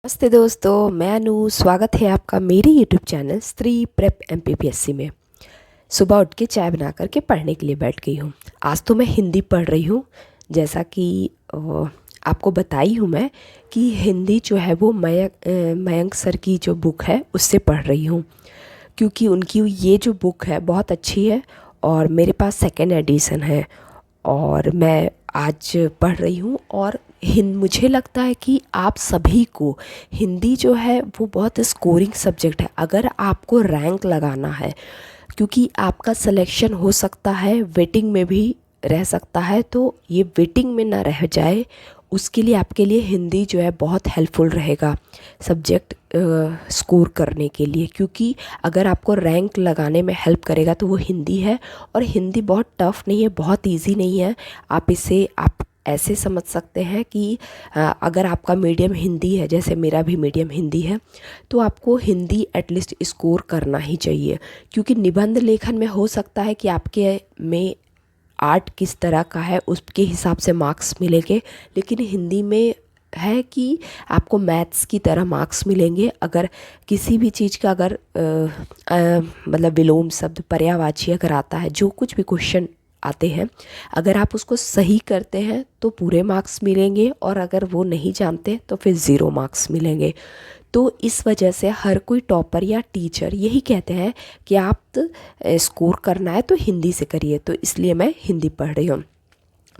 नमस्ते दोस्तों, मैं अनु। स्वागत है आपका मेरे यूट्यूब चैनल स्त्री प्रेप एमपीपीएससी में। सुबह उठ के चाय बना करके पढ़ने के लिए बैठ गई हूँ। आज तो मैं हिंदी पढ़ रही हूँ। जैसा कि आपको बताई हूँ मैं कि हिंदी जो है वो मयंक सर की जो बुक है उससे पढ़ रही हूँ, क्योंकि उनकी ये जो बुक है बहुत अच्छी है और मेरे पास सेकेंड एडिशन है और मैं आज पढ़ रही हूँ। और मुझे लगता है कि आप सभी को हिंदी जो है वो बहुत स्कोरिंग सब्जेक्ट है। अगर आपको रैंक लगाना है, क्योंकि आपका सिलेक्शन हो सकता है वेटिंग में भी रह सकता है, तो ये वेटिंग में ना रह जाए उसके लिए आपके लिए हिंदी जो है बहुत हेल्पफुल रहेगा सब्जेक्ट स्कोर करने के लिए। क्योंकि अगर आपको रैंक लगाने में हेल्प करेगा तो वो हिंदी है। और हिंदी बहुत टफ़ नहीं है, बहुत इजी नहीं है। आप ऐसे समझ सकते हैं कि अगर आपका मीडियम हिंदी है, जैसे मेरा भी मीडियम हिंदी है, तो आपको हिंदी एटलीस्ट स्कोर करना ही चाहिए। क्योंकि निबंध लेखन में हो सकता है कि आपके में आर्ट किस तरह का है उसके हिसाब से मार्क्स मिलेंगे, लेकिन हिंदी में है कि आपको मैथ्स की तरह मार्क्स मिलेंगे। अगर किसी भी चीज़ का अगर मतलब विलोम शब्द, पर्यायवाची अगर आता है, जो कुछ भी क्वेश्चन आते हैं, अगर आप उसको सही करते हैं तो पूरे मार्क्स मिलेंगे, और अगर वो नहीं जानते तो फिर ज़ीरो मार्क्स मिलेंगे। तो इस वजह से हर कोई टॉपर या टीचर यही कहते हैं कि आप स्कोर करना है तो हिंदी से करिए। तो इसलिए मैं हिंदी पढ़ रही हूँ।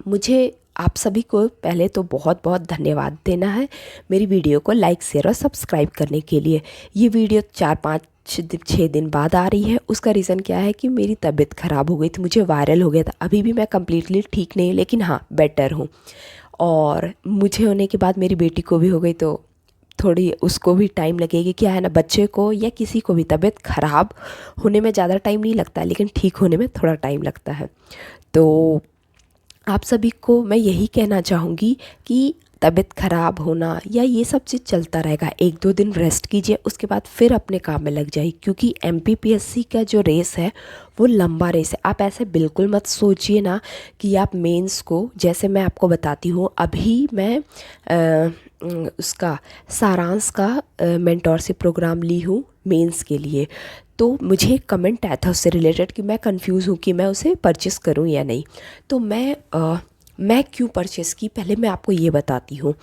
मुझे आप सभी को पहले तो बहुत बहुत धन्यवाद देना है मेरी वीडियो को लाइक, शेयर और सब्सक्राइब करने के लिए। ये वीडियो 4-5-6 दिन बाद आ रही है। उसका रीज़न क्या है कि मेरी तबीयत ख़राब हो गई थी, मुझे वायरल हो गया था। अभी भी मैं कम्प्लीटली ठीक नहीं, लेकिन हाँ बेटर हूँ। और मुझे होने के बाद मेरी बेटी को भी हो गई, तो थोड़ी उसको भी टाइम लगेगी। क्या है ना, बच्चे को या किसी को भी तबीयत ख़राब होने में ज़्यादा टाइम नहीं लगता है, लेकिन ठीक होने में थोड़ा टाइम लगता है। तो आप सभी को मैं यही कहना चाहूँगी कि तबीयत ख़राब होना या ये सब चीज़ चलता रहेगा। 1-2 दिन रेस्ट कीजिए, उसके बाद फिर अपने काम में लग जाइए। क्योंकि एमपीपीएससी का जो रेस है वो लंबा रेस है। आप ऐसे बिल्कुल मत सोचिए ना कि आप मेंस को, जैसे मैं आपको बताती हूँ, अभी मैं उसका सारांश का मेंटोरशिप प्रोग्राम ली हूँ मेंस के लिए। तो मुझे एक कमेंट आया था उससे रिलेटेड कि मैं कंफ्यूज हूँ कि मैं उसे परचेस करूँ या नहीं। तो मैं क्यों परचेस की, पहले मैं आपको ये बताती हूँ।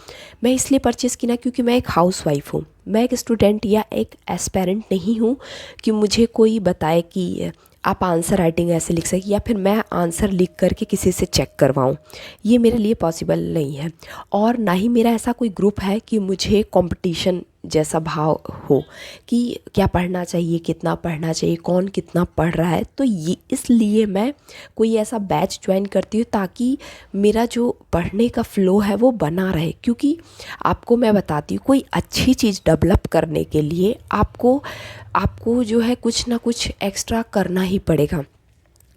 मैं इसलिए परचेस की ना, क्योंकि मैं एक हाउसवाइफ हूँ। मैं एक स्टूडेंट या एक एस्पेरेंट नहीं हूँ कि मुझे कोई बताए कि आप आंसर राइटिंग ऐसे लिख सकें, या फिर मैं आंसर लिख करके किसी से चेक करवाऊँ। ये मेरे लिए पॉसिबल नहीं है। और ना ही मेरा ऐसा कोई ग्रुप है कि मुझे कंपटीशन जैसा भाव हो कि क्या पढ़ना चाहिए, कितना पढ़ना चाहिए, कौन कितना पढ़ रहा है। तो ये इसलिए मैं कोई ऐसा बैच ज्वाइन करती हूँ ताकि मेरा जो पढ़ने का फ़्लो है वो बना रहे। क्योंकि आपको मैं बताती हूँ, कोई अच्छी चीज़ डेवलप करने के लिए आपको जो है कुछ ना कुछ एक्स्ट्रा करना ही पड़ेगा।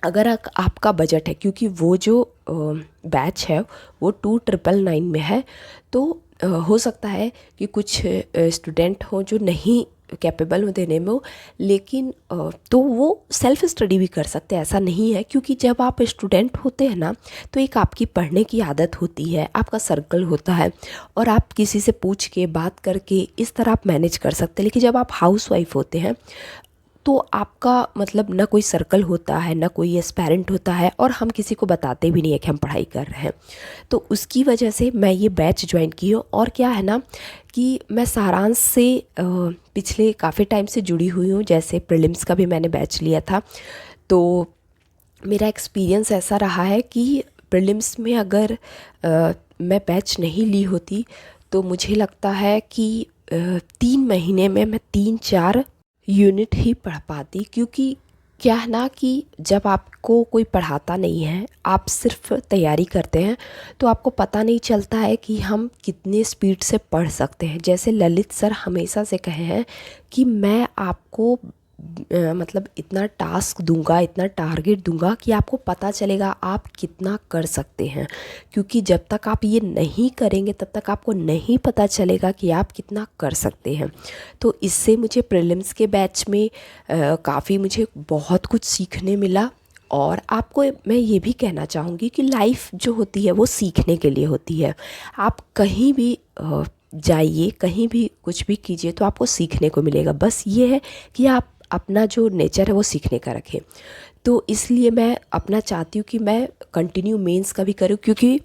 अगर आपका बजट है, क्योंकि वो जो बैच है वो 2999 में है, तो हो सकता है कि कुछ स्टूडेंट हों जो नहीं कैपेबल हो देने में हो, लेकिन तो वो सेल्फ स्टडी भी कर सकते हैं, ऐसा नहीं है। क्योंकि जब आप स्टूडेंट होते हैं ना, तो एक आपकी पढ़ने की आदत होती है, आपका सर्कल होता है, और आप किसी से पूछ के बात करके इस तरह आप मैनेज कर सकते हैं। लेकिन जब आप हाउसवाइफ होते हैं तो आपका मतलब ना कोई सर्कल होता है, ना कोई एस्पेरेंट होता है, और हम किसी को बताते भी नहीं है कि हम पढ़ाई कर रहे हैं। तो उसकी वजह से मैं ये बैच ज्वाइन की हूँ। और क्या है ना कि मैं सारांश से पिछले काफ़ी टाइम से जुड़ी हुई हूँ। जैसे प्रीलिम्स का भी मैंने बैच लिया था, तो मेरा एक्सपीरियंस ऐसा रहा है कि प्रीलिम्स में अगर मैं बैच नहीं ली होती तो मुझे लगता है कि 3 महीने में मैं 3-4 यूनिट ही पढ़ पाती। क्योंकि क्या है ना कि जब आपको कोई पढ़ाता नहीं है, आप सिर्फ तैयारी करते हैं, तो आपको पता नहीं चलता है कि हम कितने स्पीड से पढ़ सकते हैं। जैसे ललित सर हमेशा से कहे हैं कि मैं आपको मतलब इतना टास्क दूंगा, इतना टारगेट दूंगा कि आपको पता चलेगा आप कितना कर सकते हैं। क्योंकि जब तक आप ये नहीं करेंगे तब तक आपको नहीं पता चलेगा कि आप कितना कर सकते हैं। तो इससे मुझे प्रीलिम्स के बैच में काफ़ी मुझे बहुत कुछ सीखने मिला। और आपको मैं ये भी कहना चाहूँगी कि लाइफ जो होती है वो सीखने के लिए होती है। आप कहीं भी जाइए, कहीं भी कुछ भी कीजिए तो आपको सीखने को मिलेगा। बस ये है कि आप अपना जो नेचर है वो सीखने का रखें। तो इसलिए मैं अपना चाहती हूँ कि मैं कंटिन्यू मेंस का भी करूँ, क्योंकि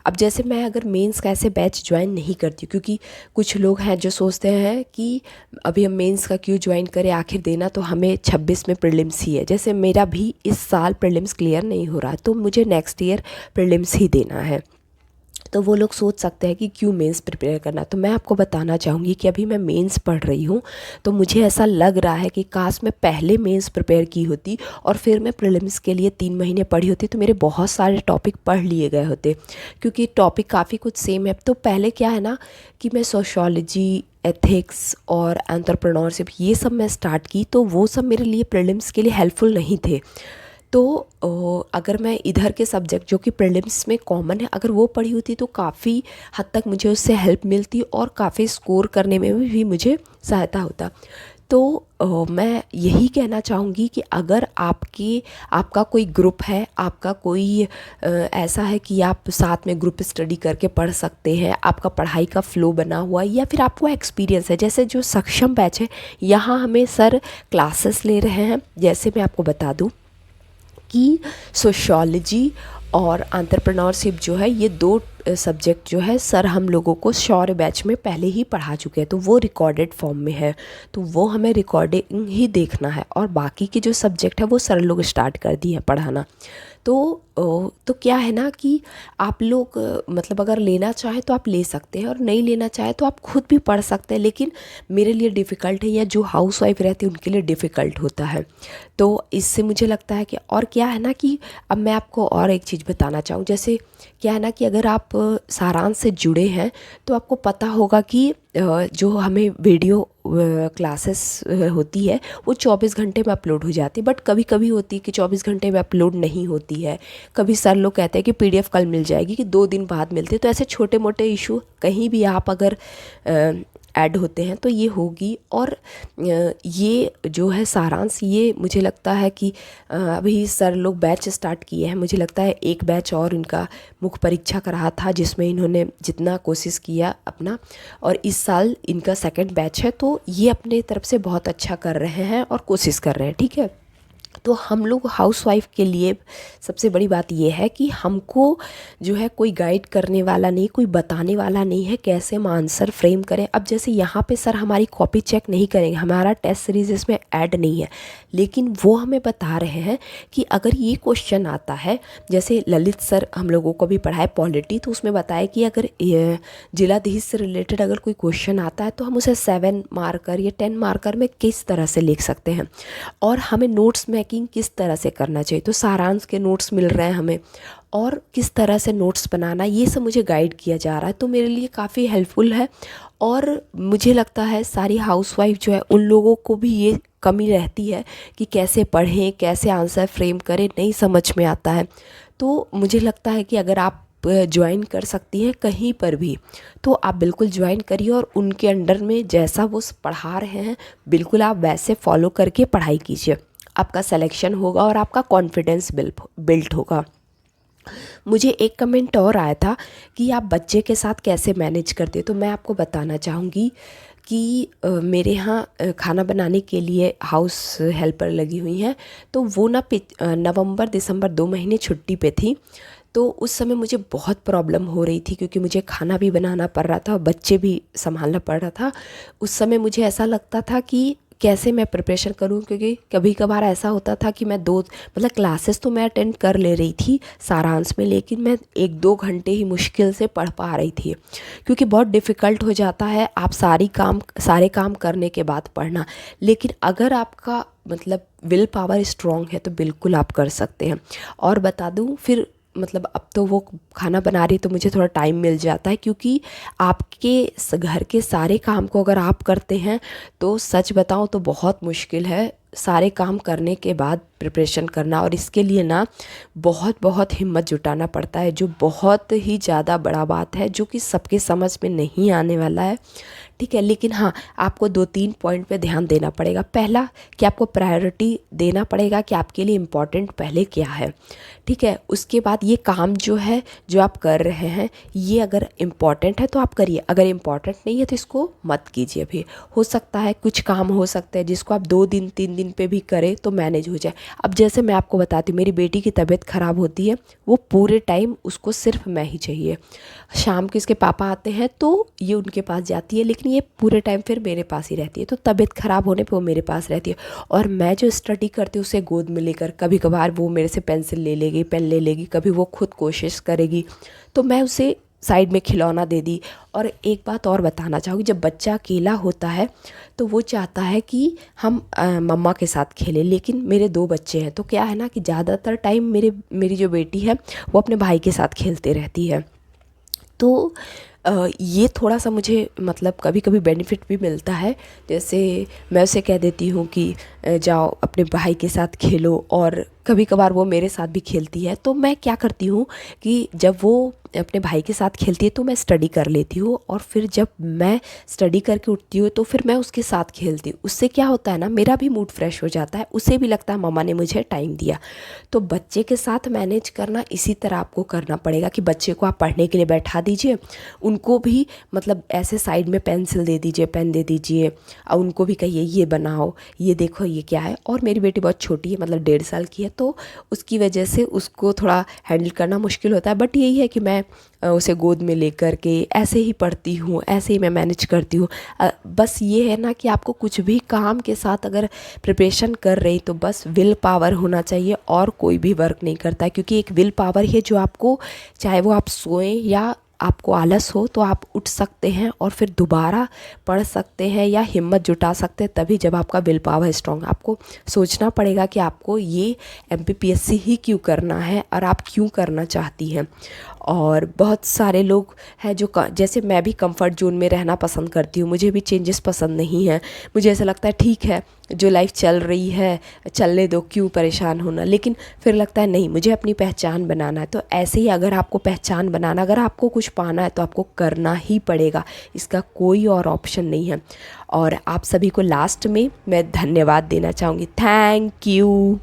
अब जैसे मैं अगर मेंस का ऐसे बैच ज्वाइन नहीं करती हूँ, क्योंकि कुछ लोग हैं जो सोचते हैं कि अभी हम मेंस का क्यों ज्वाइन करें, आखिर देना तो हमें 26 में प्रीलिम्स ही है। जैसे मेरा भी इस साल प्रीलिम्स क्लियर नहीं हो रहा, तो मुझे नेक्स्ट ईयर प्रीलिम्स ही देना है। तो वो लोग सोच सकते हैं कि क्यों मेंस प्रिपेयर करना। तो मैं आपको बताना चाहूँगी कि अभी मैं मेंस पढ़ रही हूँ, तो मुझे ऐसा लग रहा है कि काश मैं पहले मेंस प्रिपेयर की होती और फिर मैं प्रीलिम्स के लिए 3 महीने पढ़ी होती, तो मेरे बहुत सारे टॉपिक पढ़ लिए गए होते, क्योंकि टॉपिक काफ़ी कुछ सेम है। तो पहले क्या है ना कि मैं सोशियोलॉजी, एथिक्स और एंटरप्रेन्योरशिप ये सब मैं स्टार्ट की, तो वो सब मेरे लिए प्रीलिम्स के लिए हेल्पफुल नहीं थे। तो अगर मैं इधर के सब्जेक्ट जो कि प्रीलिम्स में कॉमन है, अगर वो पढ़ी होती तो काफ़ी हद तक मुझे उससे हेल्प मिलती और काफ़ी स्कोर करने में भी मुझे सहायता होता। तो मैं यही कहना चाहूँगी कि अगर आपका कोई ग्रुप है, आपका कोई ऐसा है कि आप साथ में ग्रुप स्टडी करके पढ़ सकते हैं, आपका पढ़ाई का फ़्लो बना हुआ है, या फिर आपको एक्सपीरियंस है, जैसे जो सक्षम बैच है यहाँ हमें सर क्लासेस ले रहे हैं। जैसे मैं आपको बता दूँ कि सोशियोलॉजी और एंटरप्रेन्योरशिप जो है, ये 2 सब्जेक्ट जो है सर हम लोगों को शौर्य बैच में पहले ही पढ़ा चुके हैं, तो वो रिकॉर्डेड फॉर्म में है, तो वो हमें रिकॉर्डिंग ही देखना है। और बाकी के जो सब्जेक्ट है वो सर लोग स्टार्ट कर दिए हैं पढ़ाना। तो क्या है ना कि आप लोग मतलब अगर लेना चाहे तो आप ले सकते हैं, और नहीं लेना चाहे तो आप खुद भी पढ़ सकते हैं, लेकिन मेरे लिए डिफ़िकल्ट है, या जो हाउस वाइफ रहती है उनके लिए डिफ़िकल्ट होता है। तो इससे मुझे लगता है कि, और क्या है ना कि अब मैं आपको और एक चीज़ बताना चाहूँ, जैसे क्या है ना कि अगर आप सारांश से जुड़े हैं तो आपको पता होगा कि जो हमें वीडियो क्लासेस होती है वो 24 घंटे में अपलोड हो जाती है, बट कभी कभी होती है कि 24 घंटे में अपलोड नहीं होती है। कभी सर लोग कहते हैं कि PDF कल मिल जाएगी, कि 2 दिन बाद मिलते हैं। तो ऐसे छोटे मोटे इशू कहीं भी आप अगर ऐड होते हैं तो ये होगी। और ये जो है सारांश, ये मुझे लगता है कि अभी सर लोग बैच स्टार्ट किए हैं, मुझे लगता है एक बैच और इनका मुख्य परीक्षा का रहा था, जिसमें इन्होंने जितना कोशिश किया अपना, और इस साल इनका सेकंड बैच है, तो ये अपने तरफ से बहुत अच्छा कर रहे हैं और कोशिश कर रहे हैं, ठीक है। तो हम लोग हाउसवाइफ के लिए सबसे बड़ी बात यह है कि हमको जो है कोई गाइड करने वाला नहीं, कोई बताने वाला नहीं है कैसे हम आंसर फ्रेम करें। अब जैसे यहाँ पे सर हमारी कॉपी चेक नहीं करेंगे, हमारा टेस्ट सीरीज इसमें ऐड नहीं है, लेकिन वो हमें बता रहे हैं कि अगर ये क्वेश्चन आता है, जैसे ललित सर हम लोगों को भी पढ़ाए पॉलिटी, तो उसमें बताया कि अगर जिलाधीश से रिलेटेड अगर कोई क्वेश्चन आता है तो हम उसे 7 मार्कर या 10 मार्कर में किस तरह से लिख सकते हैं, और हमें नोट्स मेकिंग किस तरह से करना चाहिए। तो सारांश के नोट्स मिल रहे हैं हमें, और किस तरह से नोट्स बनाना, ये सब मुझे गाइड किया जा रहा है, तो मेरे लिए काफ़ी हेल्पफुल है। और मुझे लगता है सारी हाउसवाइफ जो है उन लोगों को भी ये कमी रहती है कि कैसे पढ़ें, कैसे आंसर फ्रेम करें, नहीं समझ में आता है। तो मुझे लगता है कि अगर आप ज्वाइन कर सकती हैं कहीं पर भी, तो आप बिल्कुल ज्वाइन करिए, और उनके अंडर में जैसा वो पढ़ा रहे हैं बिल्कुल आप वैसे फॉलो करके पढ़ाई कीजिए। आपका सिलेक्शन होगा और आपका कॉन्फिडेंस बिल्ट होगा। मुझे एक कमेंट और आया था कि आप बच्चे के साथ कैसे मैनेज करते हो, तो मैं आपको बताना चाहूँगी कि मेरे यहाँ खाना बनाने के लिए हाउस हेल्पर लगी हुई हैं, तो वो ना नवंबर दिसंबर 2 महीने छुट्टी पे थी। तो उस समय मुझे बहुत प्रॉब्लम हो रही थी, क्योंकि मुझे खाना भी बनाना पड़ रहा था और बच्चे भी संभालना पड़ रहा था। उस समय मुझे ऐसा लगता था कि कैसे मैं प्रिपरेशन करूं, क्योंकि कभी कभार ऐसा होता था कि मैं मतलब क्लासेस तो मैं अटेंड कर ले रही थी सारांश में, लेकिन मैं 1-2 घंटे ही मुश्किल से पढ़ पा रही थी, क्योंकि बहुत डिफ़िकल्ट हो जाता है आप सारे काम करने के बाद पढ़ना। लेकिन अगर आपका मतलब विल पावर स्ट्रॉन्ग है तो बिल्कुल आप कर सकते हैं। और बता दूं फिर, मतलब अब तो वो खाना बना रही तो मुझे थोड़ा टाइम मिल जाता है, क्योंकि आपके घर के सारे काम को अगर आप करते हैं तो सच बताऊं तो बहुत मुश्किल है सारे काम करने के बाद प्रिपरेशन करना, और इसके लिए ना बहुत बहुत हिम्मत जुटाना पड़ता है, जो बहुत ही ज़्यादा बड़ा बात है, जो कि सबके समझ में नहीं आने वाला है। ठीक है। लेकिन हाँ, आपको 2-3 पॉइंट पे ध्यान देना पड़ेगा। पहला कि आपको प्रायोरिटी देना पड़ेगा कि आपके लिए इम्पॉर्टेंट पहले क्या है, ठीक है। उसके बाद ये काम जो है जो आप कर रहे हैं, ये अगर इम्पॉर्टेंट है तो आप करिए, अगर इम्पॉर्टेंट नहीं है तो इसको मत कीजिए। भी हो सकता है कुछ काम हो सकते हैं जिसको आप 2 दिन 3 दिन पे भी करें तो मैनेज हो जाए। अब जैसे मैं आपको बताती हूँ, मेरी बेटी की तबीयत ख़राब होती है, वो पूरे टाइम उसको सिर्फ मैं ही चाहिए। शाम को इसके पापा आते हैं तो ये उनके पास जाती है, लेकिन ये पूरे टाइम फिर मेरे पास ही रहती है। तो तबीयत ख़राब होने पे वो मेरे पास रहती है, और मैं जो स्टडी करती हूँ उसे गोद में लेकर, कभी कभार वो मेरे से पेंसिल ले लेगी, पेन ले लेगी, कभी वो खुद कोशिश करेगी, तो मैं उसे साइड में खिलौना दे दी। और एक बात और बताना चाहूँगी, जब बच्चा अकेला होता है तो वो चाहता है कि हम मम्मा के साथ खेलें, लेकिन मेरे 2 बच्चे हैं, तो क्या है ना कि ज़्यादातर टाइम मेरी जो बेटी है वो अपने भाई के साथ खेलते रहती है। तो ये थोड़ा सा मुझे मतलब कभी कभी बेनिफिट भी मिलता है। जैसे मैं उसे कह देती हूँ कि जाओ अपने भाई के साथ खेलो, और कभी कभार वो मेरे साथ भी खेलती है। तो मैं क्या करती हूँ कि जब वो अपने भाई के साथ खेलती है तो मैं स्टडी कर लेती हूँ, और फिर जब मैं स्टडी करके उठती हूँ तो फिर मैं उसके साथ खेलती हूँ। उससे क्या होता है ना, मेरा भी मूड फ्रेश हो जाता है, उसे भी लगता है मम्मा ने मुझे टाइम दिया। तो बच्चे के साथ मैनेज करना इसी तरह आपको करना पड़ेगा कि बच्चे को आप पढ़ने के लिए बैठा दीजिए, उनको भी मतलब ऐसे साइड में पेंसिल दे दीजिए, पेन दे दीजिए, और उनको भी कहिए ये बनाओ, ये देखो ये क्या है। और मेरी बेटी बहुत छोटी है, मतलब 1.5 साल की है, तो उसकी वजह से उसको थोड़ा हैंडल करना मुश्किल होता है। बट यही है कि मैं उसे गोद में लेकर के ऐसे ही पढ़ती हूँ, ऐसे ही मैं मैनेज करती हूँ। बस ये है ना कि आपको कुछ भी काम के साथ अगर प्रिपरेशन कर रही तो बस विल पावर होना चाहिए, और कोई भी वर्क नहीं करता है। क्योंकि एक विल पावर है जो आपको, चाहे वो आप सोएं या आपको आलस हो, तो आप उठ सकते हैं और फिर दोबारा पढ़ सकते हैं या हिम्मत जुटा सकते हैं, तभी जब आपका विल पावर स्ट्रॉन्ग। आपको सोचना पड़ेगा कि आपको ये MPPSC ही क्यों करना है और आप क्यों करना चाहती हैं। और बहुत सारे लोग हैं जो जैसे मैं भी कंफर्ट जोन में रहना पसंद करती हूँ, मुझे भी चेंजेस पसंद नहीं है। मुझे ऐसा लगता है ठीक है जो लाइफ चल रही है चलने दो, क्यों परेशान होना। लेकिन फिर लगता है नहीं, मुझे अपनी पहचान बनाना है। तो ऐसे ही अगर आपको पहचान बनाना, अगर आपको कुछ पाना है तो आपको करना ही पड़ेगा, इसका कोई और ऑप्शन नहीं है। और आप सभी को लास्ट में मैं धन्यवाद देना चाहूँगी। Thank you.